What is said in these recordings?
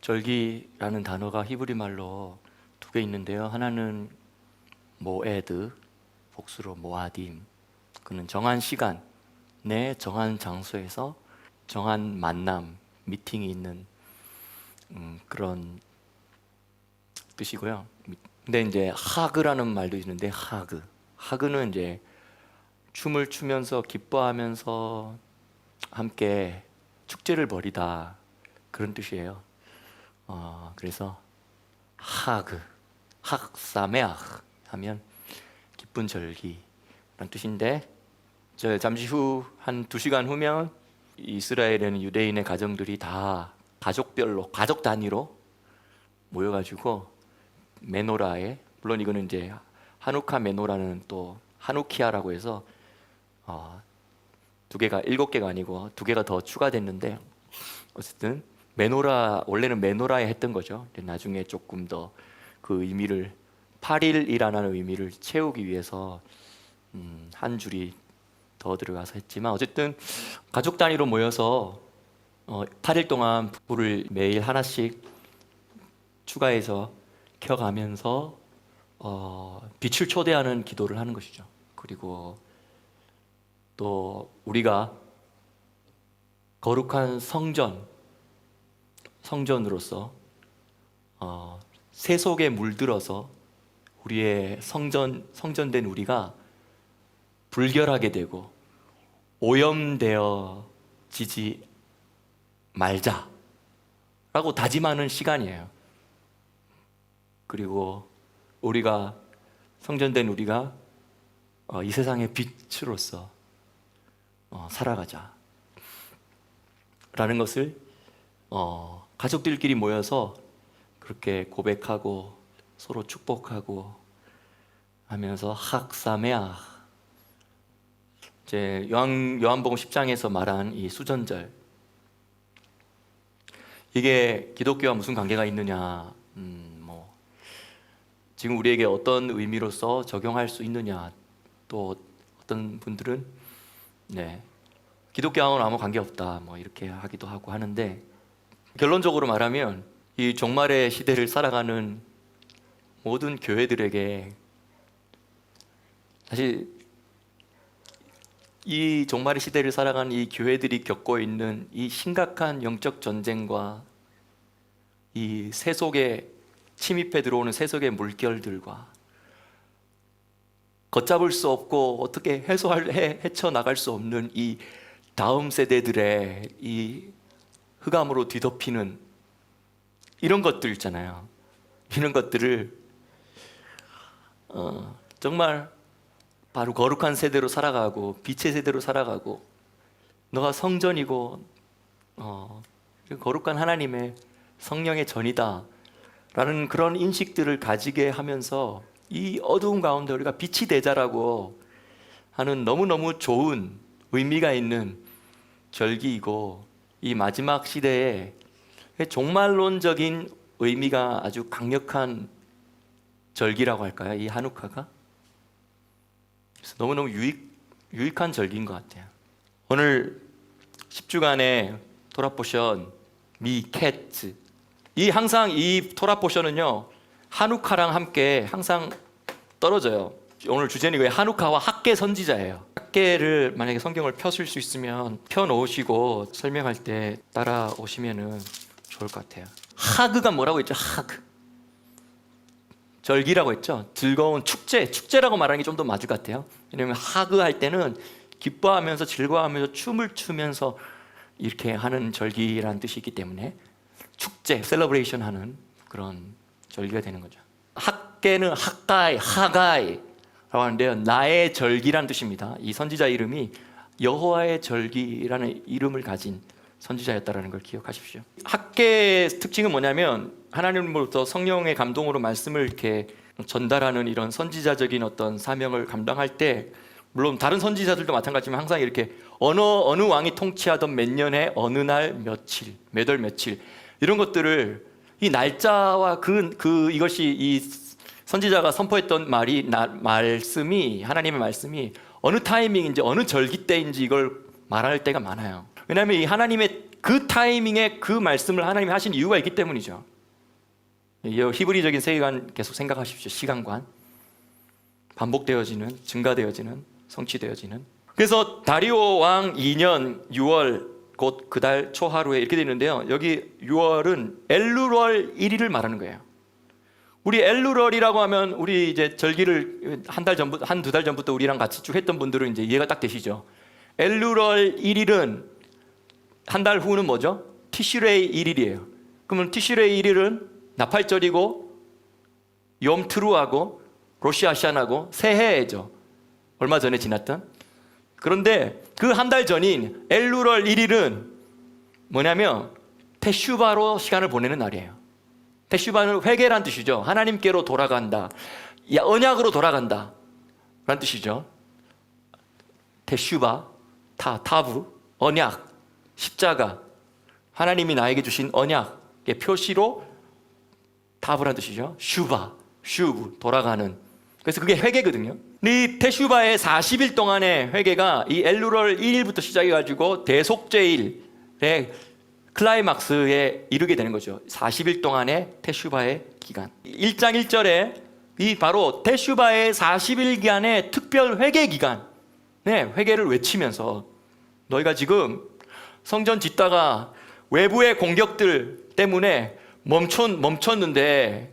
절기라는 단어가 히브리 말로 두 개 있는데요. 하나는 모에드, 복수로 모아딤. 그는 정한 시간 내 정한 장소에서 정한 만남, 미팅이 있는 그런 뜻이고요. 근데 이제 하그라는 말도 있는데 하그는 이제 춤을 추면서 기뻐하면서 함께 축제를 벌이다, 그런 뜻이에요. 그래서 학사메ach 하면 기쁜 절기라는 뜻인데, 저 잠시 후 한 2시간 후면 이스라엘에는 유대인의 가정들이 다 가족별로, 가족 단위로 모여가지고 메노라에, 물론 이거는 이제 하누카 메노라는 또 하누키아라고 해서 7개가 아니고 2개가 더 추가됐는데, 어쨌든 메노라, 원래는 메노라에 했던 거죠. 나중에 조금 더 그 의미를, 8일이라는 의미를 채우기 위해서 한 줄이 더 들어가서 했지만, 어쨌든 가족 단위로 모여서 8일 동안 불을 매일 하나씩 추가해서 켜가면서 빛을 초대하는 기도를 하는 것이죠. 그리고 또 우리가 거룩한 성전으로서 새 속에 물들어서 우리의 성전된 우리가 불결하게 되고 오염되어지지 말자라고 다짐하는 시간이에요. 그리고 우리가, 성전된 우리가 이 세상의 빛으로서 살아가자 라는 것을 가족들끼리 모여서 그렇게 고백하고 서로 축복하고 하면서 학사메아, 이제 요한복음 10장에서 말한 이 수전절, 이게 기독교와 무슨 관계가 있느냐, 지금 우리에게 어떤 의미로서 적용할 수 있느냐, 또 어떤 분들은 기독교와는 아무 관계없다 이렇게 하기도 하고 하는데, 결론적으로 말하면 이 종말의 시대를 살아가는 모든 교회들에게, 사실 이 종말의 시대를 살아가는 이 교회들이 겪고 있는 이 심각한 영적 전쟁과 이 새 속에 침입해 들어오는 새 속의 물결들과 걷잡을 수 없고 어떻게 헤쳐나갈 수 없는 이 다음 세대들의 이 흑암으로 뒤덮이는 이런 것들 있잖아요. 이런 것들을 정말 바로 거룩한 세대로 살아가고 빛의 세대로 살아가고, 너가 성전이고 거룩한 하나님의 성령의 전이다 라는 그런 인식들을 가지게 하면서 이 어두운 가운데 우리가 빛이 되자라고 하는 너무너무 좋은 의미가 있는 절기이고, 이 마지막 시대에 종말론적인 의미가 아주 강력한 절기라고 할까요? 이 하누카가. 그래서 너무너무 유익한 절기인 것 같아요. 오늘 10주간의 토라 포션 미케츠, 항상 이 토라 포션은요 하누카랑 함께 항상 떨어져요. 오늘 주제는 왜 하누카와 학계 선지자예요. 학계를 만약에 성경을 펴실 수 있으면 펴 놓으시고 설명할 때 따라오시면은 좋을 것 같아요. 하그가 뭐라고 했죠? 하그, 절기라고 했죠. 즐거운 축제라고 말하는 게 좀 더 맞을 것 같아요. 왜냐하면 하그 할 때는 기뻐하면서 즐거워하면서 춤을 추면서 이렇게 하는 절기라는 뜻이 있기 때문에 축제, 셀러브레이션 하는 그런 절기가 되는 거죠. 학계는 하가이라고 하는데요, 나의 절기라는 뜻입니다. 이 선지자 이름이 여호와의 절기라는 이름을 가진 선지자였다는 걸 기억하십시오. 학계의 특징은 뭐냐면, 하나님으로부터 성령의 감동으로 말씀을 이렇게 전달하는 이런 선지자적인 어떤 사명을 감당할 때, 물론 다른 선지자들도 마찬가지지만 항상 이렇게 어느 왕이 통치하던 몇 년에 어느 날 며칠, 몇 월 며칠, 이런 것들을 이 날짜와 이것이 이 선지자가 선포했던 말씀이, 하나님의 말씀이 어느 타이밍인지 어느 절기 때인지 이걸 말할 때가 많아요. 왜냐하면 이 하나님의 그 타이밍에 그 말씀을 하나님이 하신 이유가 있기 때문이죠. 히브리적인 세계관 계속 생각하십시오. 시간관, 반복되어지는, 증가되어지는, 성취되어지는. 그래서 다리오 왕 2년 6월 곧 그 달 초하루에 이렇게 되어 있는데요. 여기 6월은 엘루월 1일을 말하는 거예요. 우리 엘루월이라고 하면 우리 이제 절기를 한두 달 전부터 우리랑 같이 쭉 했던 분들은 이제 이해가 딱 되시죠. 엘루월 1일은 한 달 후는 뭐죠? 티슈레이 1일이에요. 그러면 티슈레이 1일은 나팔절이고 욤트루하고 로시아시안하고 새해죠. 얼마 전에 지났던. 그런데 그 한 달 전인 엘루월 1일은 뭐냐면 테슈바로 시간을 보내는 날이에요. 테슈바는 회개란 뜻이죠. 하나님께로 돌아간다, 언약으로 돌아간다 라는 뜻이죠. 테슈바, 타부, 언약, 십자가, 하나님이 나에게 주신 언약의 표시로 타부란 뜻이죠. 슈브, 돌아가는. 그래서 그게 회개거든요. 이 테슈바의 40일 동안의 회개가 이 엘루월 1일부터 시작해가지고 대속죄일의 클라이막스에 이르게 되는 거죠. 40일 동안의 테슈바의 기간. 1장 1절에 이 바로 테슈바의 40일 기간의 특별 회개 기간에 회개를 외치면서 너희가 지금 성전 짓다가 외부의 공격들 때문에 멈췄는데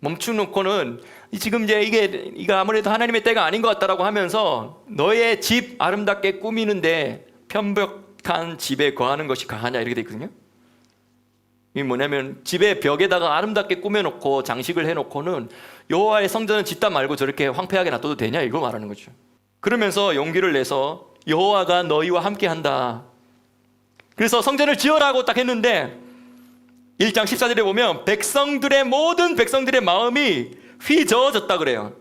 멈춰놓고는 지금 이제 이게 아무래도 하나님의 때가 아닌 것 같다라고 하면서 너의 집 아름답게 꾸미는데 편벽한 집에 거하는 것이 가하냐 이렇게 돼 있거든요. 이게 뭐냐면 집의 벽에다가 아름답게 꾸며놓고 장식을 해놓고는 여호와의 성전을 짓다 말고 저렇게 황폐하게 놔둬도 되냐 이거 말하는 거죠. 그러면서 용기를 내서 여호와가 너희와 함께한다. 그래서 성전을 지어라고 딱 했는데 1장 14절에 보면 모든 백성들의 마음이 휘저어졌다 그래요.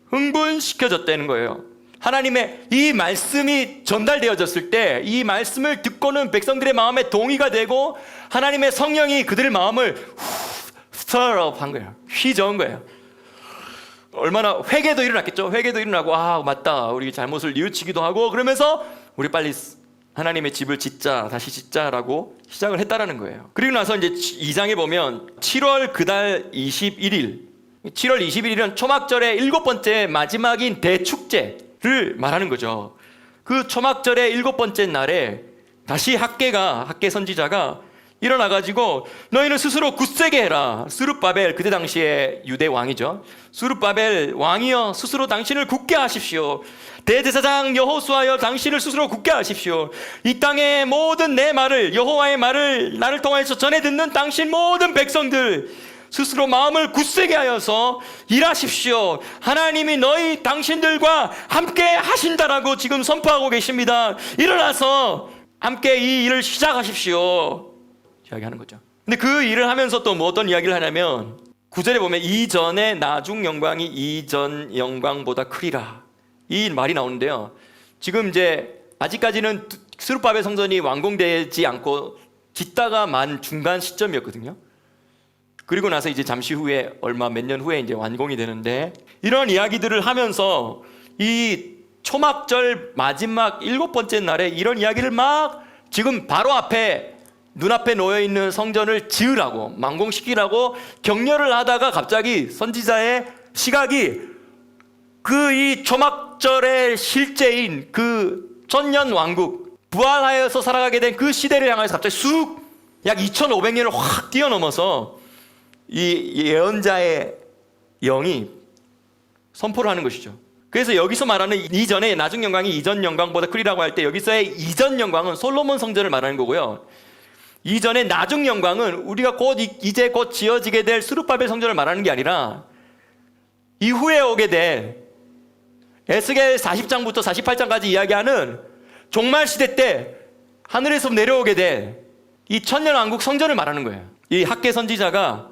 흥분시켜졌다는 거예요. 하나님의 이 말씀이 전달되어졌을 때 이 말씀을 듣고는 백성들의 마음에 동의가 되고 하나님의 성령이 그들의 마음을 stir up 한 거예요. 휘저은 거예요. 얼마나 회개도 일어났겠죠. 회개도 일어나고 맞다 우리 잘못을 뉘우치기도 하고 그러면서 우리 빨리 하나님의 집을 다시 짓자라고 시작을 했다라는 거예요. 그리고 나서 이제 2장에 보면 7월 그달 21일 7월 21일은 초막절의 7번째 마지막인 대축제를 말하는 거죠. 그 초막절의 7번째 날에 다시 학계 선지자가 일어나가지고 너희는 스스로 굳세게 해라. 스룹바벨 그때 당시에 유대 왕이죠. 스룹바벨 왕이여 스스로 당신을 굳게 하십시오. 대제사장 여호수아여 당신을 스스로 굳게 하십시오. 이 땅의 모든 내 말을 여호와의 말을 나를 통해서 전해 듣는 당신 모든 백성들 스스로 마음을 굳세게 하여서 일하십시오. 하나님이 당신들과 함께 하신다라고 지금 선포하고 계십니다. 일어나서 함께 이 일을 시작하십시오 이야기하는 거죠. 근데 그 일을 하면서 또 어떤 이야기를 하냐면 9절에 보면 이전의 나중 영광이 이전 영광보다 크리라 이 말이 나오는데요. 지금 이제 아직까지는 스룹바벨 성전이 완공되지 않고 짓다가 만 중간 시점이었거든요. 그리고 나서 이제 잠시 후에 몇 년 후에 이제 완공이 되는데 이런 이야기들을 하면서 이 초막절 마지막 7번째 날에 이런 이야기를 막 지금 바로 눈앞에 놓여있는 성전을 지으라고 완공시키라고 격려를 하다가 갑자기 선지자의 시각이 이 초막절의 실제인 그 천년 왕국 부활하여서 살아가게 된 그 시대를 향해서 갑자기 약 2500년을 확 뛰어넘어서 이 예언자의 영이 선포를 하는 것이죠. 그래서 여기서 말하는 이전의 나중 영광이 이전 영광보다 크리라고 할 때 여기서의 이전 영광은 솔로몬 성전을 말하는 거고요. 이전의 나중 영광은 우리가 이제 곧 지어지게 될 스룹바벨 성전을 말하는 게 아니라 이후에 오게 될 에스겔 40장부터 48장까지 이야기하는 종말 시대 때 하늘에서 내려오게 될 이 천년 왕국 성전을 말하는 거예요. 이 학계 선지자가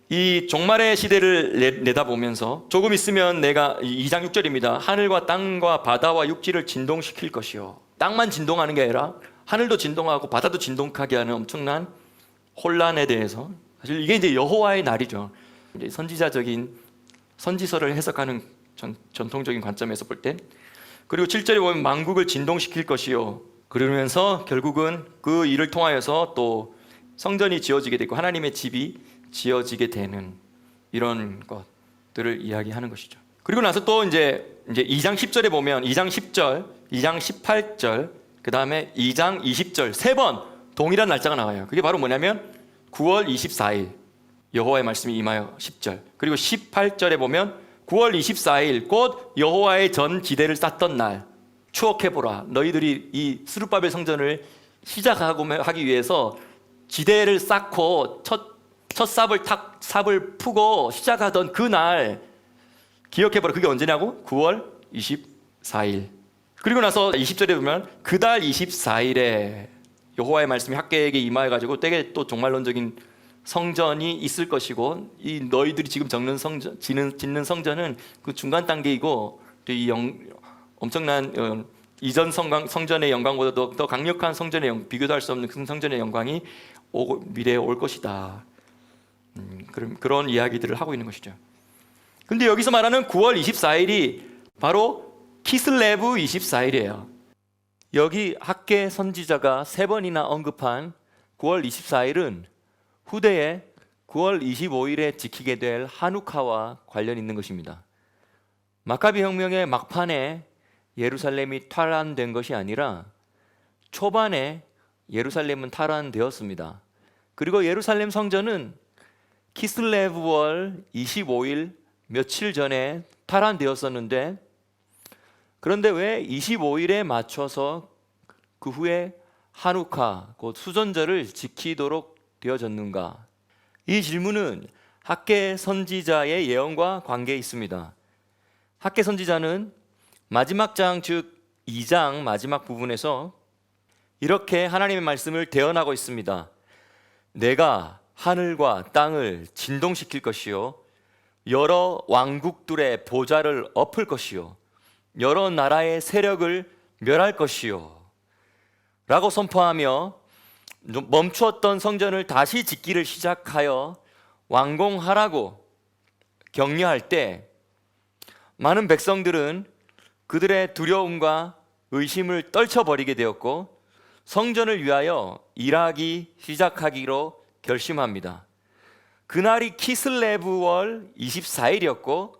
이 종말의 시대를 내다보면서 조금 있으면 내가 2장 6절입니다. 하늘과 땅과 바다와 육지를 진동시킬 것이요. 땅만 진동하는 게 아니라 하늘도 진동하고 바다도 진동하게 하는 엄청난 혼란에 대해서 사실 이게 이제 여호와의 날이죠. 이제 선지자적인 선지서를 해석하는 전통적인 관점에서 볼 때 그리고 7절에 보면 만국을 진동시킬 것이요 그러면서 결국은 그 일을 통하여서 또 성전이 지어지게 되고 하나님의 집이 지어지게 되는 이런 것들을 이야기하는 것이죠. 그리고 나서 또 이제 2장 10절에 보면 2장 10절, 2장 18절, 그 다음에 2장 20절 세 번 동일한 날짜가 나와요. 그게 바로 뭐냐면 9월 24일 여호와의 말씀이 임하여 10절, 그리고 18절에 보면 9월 24일 곧 여호와의 전 지대를 쌓던 날 추억해보라. 너희들이 이 스룹바벨 성전을 시작하기 위해서 지대를 쌓고 첫 삽을 푸고 시작하던 그날 기억해보라. 그게 언제냐고? 9월 24일. 그리고 나서 20절에 보면 그달 24일에 여호와의 말씀이 학개에게 임하여가지고 때에 또 종말론적인 성전이 있을 것이고, 이 너희들이 지금 짓는 성전은 그 중간 단계이고, 또 이 엄청난 이전 성전의 영광보다 더 강력한 성전의 비교도 할 수 없는 그 성전의 영광이 미래에 올 것이다. 그런 이야기들을 하고 있는 것이죠. 근데 여기서 말하는 9월 24일이 바로 키슬레브 24일이에요. 여기 학개 선지자가 3번이나 언급한 9월 24일은 후대에 9월 25일에 지키게 될 하누카와 관련 있는 것입니다. 마카비 혁명의 막판에 예루살렘이 탈환된 것이 아니라 초반에 예루살렘은 탈환되었습니다. 그리고 예루살렘 성전은 키슬레브월 25일 며칠 전에 탈환되었었는데, 그런데 왜 25일에 맞춰서 그 후에 하누카 곧 수전절을 지키도록 되어졌는가? 이 질문은 학개 선지자의 예언과 관계에 있습니다. 학개 선지자는 마지막 장, 즉 2장 마지막 부분에서 이렇게 하나님의 말씀을 대언하고 있습니다. 내가 하늘과 땅을 진동시킬 것이요 여러 왕국들의 보좌를 엎을 것이요 여러 나라의 세력을 멸할 것이요 라고 선포하며 멈추었던 성전을 다시 짓기를 시작하여 완공하라고 격려할 때, 많은 백성들은 그들의 두려움과 의심을 떨쳐버리게 되었고 성전을 위하여 일하기 시작하기로 결심합니다. 그날이 키슬레브월 24일이었고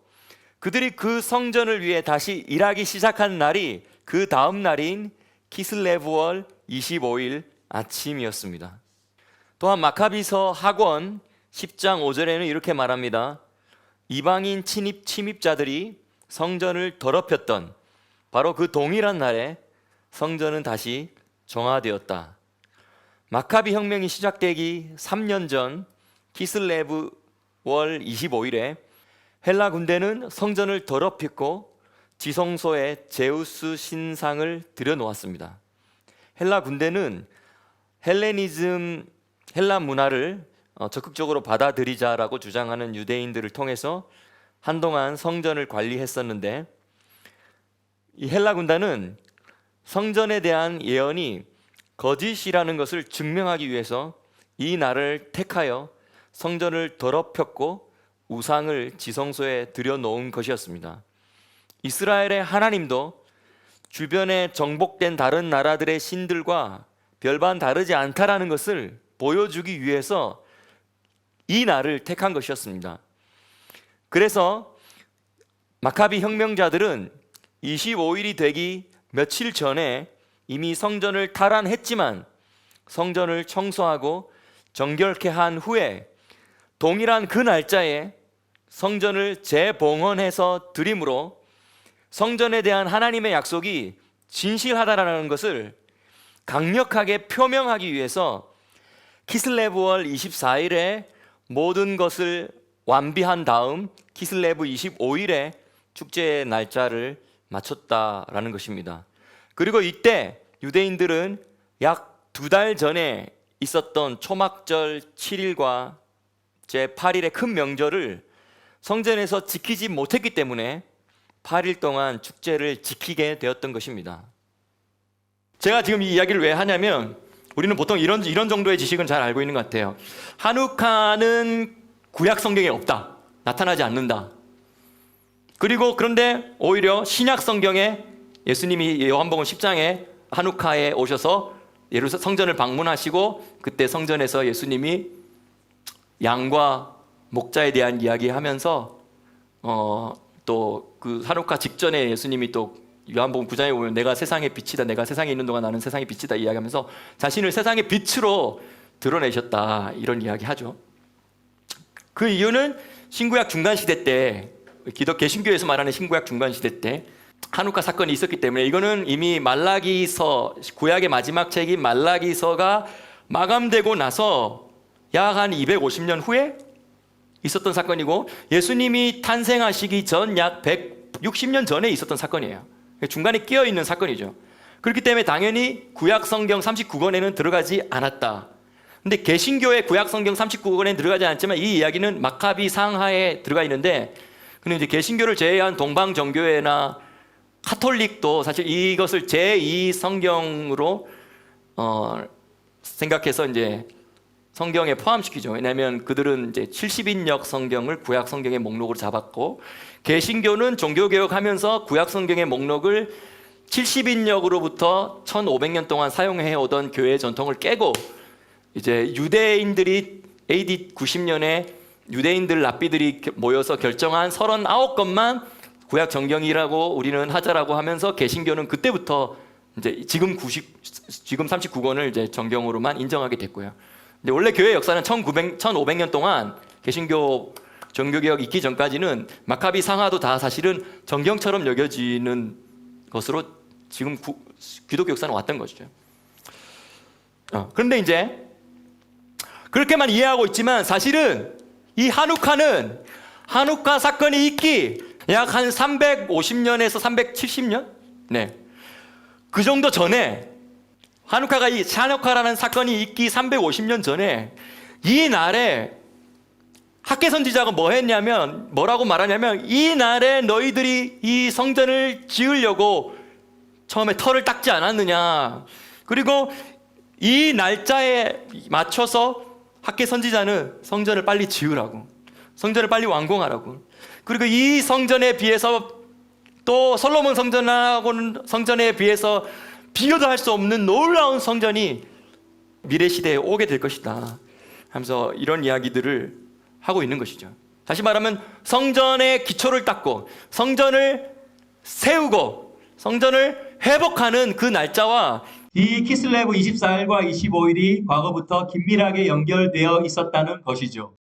그들이 그 성전을 위해 다시 일하기 시작한 날이 그 다음 날인 키슬레브월 25일 아침이었습니다. 또한 마카비서 학원 10장 5절에는 이렇게 말합니다. 이방인 침입자들이 성전을 더럽혔던 바로 그 동일한 날에 성전은 다시 정화되었다. 마카비 혁명이 시작되기 3년 전 키슬레브 월 25일에 헬라 군대는 성전을 더럽히고 지성소에 제우스 신상을 들여놓았습니다. 헬라 군대는 헬라 문화를 적극적으로 받아들이자라고 주장하는 유대인들을 통해서 한동안 성전을 관리했었는데, 이 헬라 군단은 성전에 대한 예언이 거짓이라는 것을 증명하기 위해서 이 날을 택하여 성전을 더럽혔고 우상을 지성소에 들여놓은 것이었습니다. 이스라엘의 하나님도 주변에 정복된 다른 나라들의 신들과 별반 다르지 않다라는 것을 보여주기 위해서 이 날을 택한 것이었습니다. 그래서 마카비 혁명자들은 25일이 되기 며칠 전에 이미 성전을 탈환했지만 성전을 청소하고 정결케 한 후에 동일한 그 날짜에 성전을 재봉헌해서 드림으로 성전에 대한 하나님의 약속이 진실하다라는 것을 강력하게 표명하기 위해서 키슬레브월 24일에 모든 것을 완비한 다음 키슬레브 25일에 축제의 날짜를 맞췄다라는 것입니다. 그리고 이때 유대인들은 약 2달 전에 있었던 초막절 7일과 제8일의 큰 명절을 성전에서 지키지 못했기 때문에 8일 동안 축제를 지키게 되었던 것입니다. 제가 지금 이 이야기를 왜 하냐면 우리는 보통 이런 정도의 지식은 잘 알고 있는 것 같아요. 하누카는 구약 성경에 없다. 나타나지 않는다. 그런데 오히려 신약 성경에 예수님이 요한복음 10장에 한우카에 오셔서 예루살렘 성전을 방문하시고 그때 성전에서 예수님이 양과 목자에 대한 이야기하면서 또 그 한우카 직전에 예수님이 또 요한복음 9장에 보면 내가 세상의 빛이다, 내가 세상에 있는 동안 나는 세상의 빛이다 이야기하면서 자신을 세상의 빛으로 드러내셨다 이런 이야기하죠. 그 이유는 신구약 중간 시대 때 기독 개신교에서 말하는 신구약 중간 시대 때 한우카 사건이 있었기 때문에 이거는 이미 말라기서 구약의 마지막 책인 말라기서가 마감되고 나서 약 한 250년 후에 있었던 사건이고 예수님이 탄생하시기 전 약 160년 전에 있었던 사건이에요. 중간에 끼어 있는 사건이죠. 그렇기 때문에 당연히 구약 성경 39권에는 들어가지 않았다. 근데 개신교의 구약 성경 39권에는 들어가지 않았지만 이 이야기는 마카비 상하에 들어가 있는데 근데 이제 개신교를 제외한 동방 정교회나 카톨릭도 사실 이것을 제2 성경으로 생각해서 이제 성경에 포함시키죠. 왜냐하면 그들은 이제 70인역 성경을 구약 성경의 목록으로 잡았고 개신교는 종교개혁하면서 구약 성경의 목록을 70인역으로부터 1500년 동안 사용해 오던 교회 전통을 깨고 이제 유대인들이 AD 90년에 유대인들 랍비들이 모여서 결정한 39권만 구약 성경이라고 우리는 하자라고 하면서 개신교는 그때부터 이제 지금 39권을 이제 정경으로만 인정하게 됐고요. 근데 원래 교회 역사는 1500년 동안 개신교 종교개혁 있기 전까지는 마카비 상하도 다 사실은 정경처럼 여겨지는 것으로 지금 기독교 역사는 왔던 것이죠. 그런데 이제 그렇게만 이해하고 있지만 사실은 이 한우카는 한우카 사건이 있기 약 한 350년에서 370년? 네. 그 정도 전에 한우카라는 사건이 있기 350년 전에 이 날에 학개 선지자가 뭐라고 말하냐면 이 날에 너희들이 이 성전을 지으려고 처음에 터를 닦지 않았느냐. 그리고 이 날짜에 맞춰서 학개 선지자는 성전을 빨리 지으라고, 성전을 빨리 완공하라고. 그리고 이 성전에 비해서 또 솔로몬 성전에 비해서 비교도 할 수 없는 놀라운 성전이 미래 시대에 오게 될 것이다 하면서 이런 이야기들을 하고 있는 것이죠. 다시 말하면 성전의 기초를 닦고 성전을 세우고 성전을 회복하는 그 날짜와 이 키슬레브 24일과 25일이 과거부터 긴밀하게 연결되어 있었다는 것이죠.